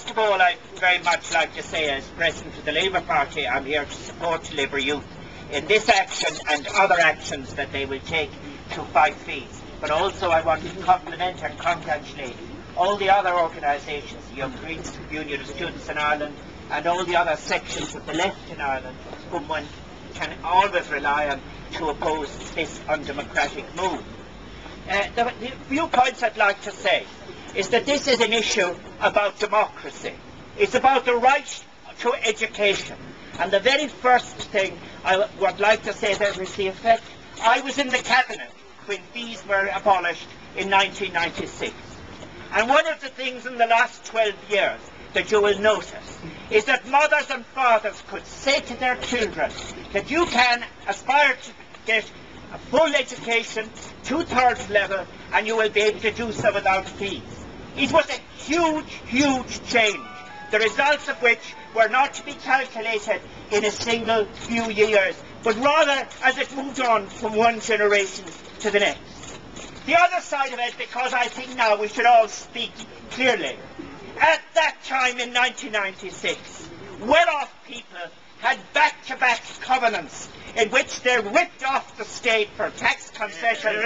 first of all, I'd very much like to say, as President of the Labour Party, I'm here to support Labour Youth in this action and other actions that they will take to fight fees. But also I want to compliment and congratulate all the other organisations, the Young Greens Union of Students in Ireland, and all the other sections of the left in Ireland, whom one can always rely on to oppose this undemocratic move. The few points I'd like to say is that this is an issue about democracy. It's about the right to education. And the very first thing I would like to say that is the effect. I was in the cabinet when fees were abolished in 1996. And one of the things in the last 12 years that you will notice is that mothers and fathers could say to their children that you can aspire to get a full education, 2/3 level, and you will be able to do so without fees. It was a huge, huge change, the results of which were not to be calculated in a single few years, but rather as it moved on from one generation to the next. The other side of it, because I think now we should all speak clearly, at that time in 1996, well-off people had back-to-back covenants in which they ripped off the state for tax concessions.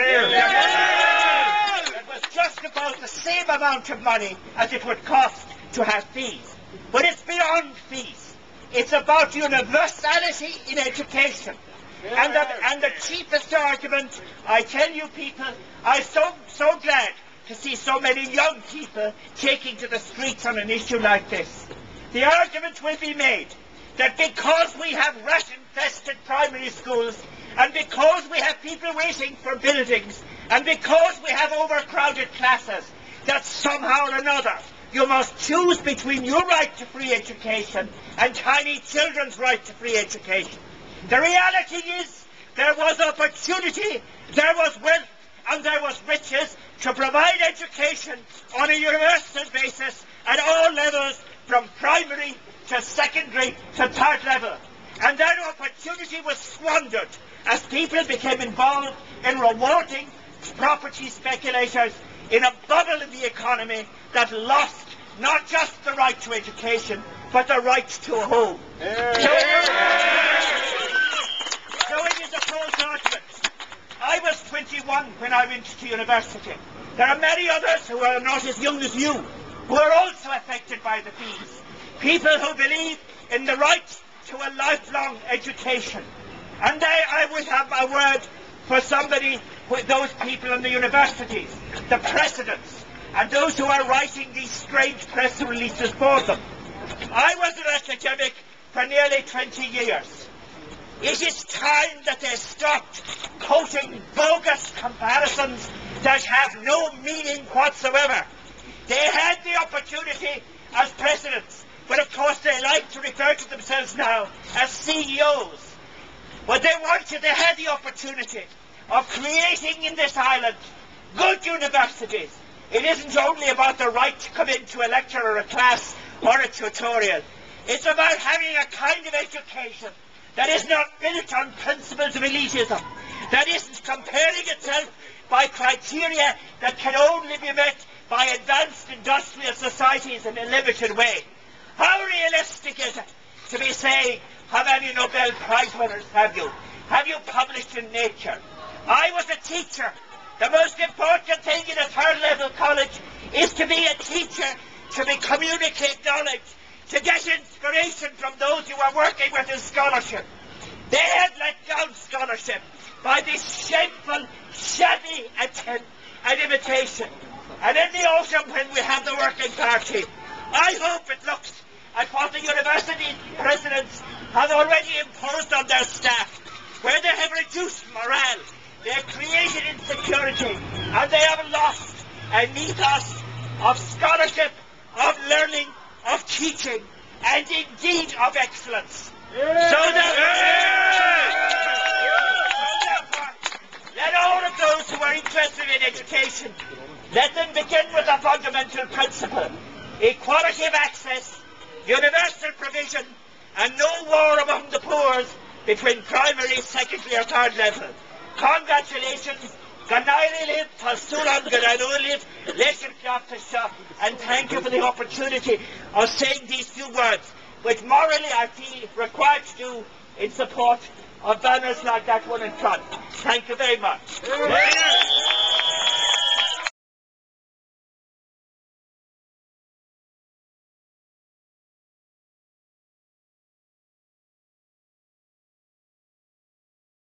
It was just about the same amount of money as it would cost to have fees. But it's beyond fees. It's about universality in education. And the cheapest argument, I tell you people, I'm so glad to see so many young people taking to the streets on an issue like this. The argument will be made that because we have rat-infested primary schools, and because we have people waiting for buildings, and because we have overcrowded classes, that somehow or another you must choose between your right to free education and tiny children's right to free education. The reality is there was opportunity, there was wealth, and there was riches to provide education on a universal basis at all levels, from primary to secondary to 3rd level. And that opportunity was squandered as people became involved in rewarding property speculators in a bubble in the economy that lost not just the right to education, but the right to a home. So it is a false argument. I was 21 when I went to university. There are many others who are not as young as you who are also affected by the fees. People who believe in the right to a lifelong education. And I would have a word for somebody, those people in the universities, the presidents, and those who are writing these strange press releases for them. I was an academic for nearly 20 years. It is time that they stopped quoting bogus comparisons that have no meaning whatsoever. They had the opportunity as presidents, but of course they like to refer to themselves now as CEOs. But they had the opportunity of creating in this island good universities. It isn't only about the right to come into a lecture or a class or a tutorial. It's about having a kind of education that is not built on principles of elitism, that isn't comparing itself by criteria that can only be met by advanced industrial societies in a limited way. How realistic is it to be saying, how many Nobel Prize winners have you? Have you published in Nature? I was a teacher. The most important thing in a 3rd level college is to be a teacher, to communicate knowledge, to get inspiration from those you are working with in scholarship. They had let down scholarship by this shameful, shabby attempt at imitation. And in the autumn, when we have the working party, I hope it looks at what the university presidents have already imposed on their staff, where they have reduced morale, they have created insecurity, and they have lost an ethos of scholarship, of learning, of teaching, and indeed of excellence. So therefore, let all of those who are interested in education, let them begin with a fundamental principle: equality of access, universal provision, and no war among the poor between primary, secondary or 3rd level. Congratulations, Ganairi live, Pasuran Ganairu live, Lesser Claptasha, and thank you for the opportunity of saying these few words, which morally I feel required to do in support of banners like that one in front. Thank you very much.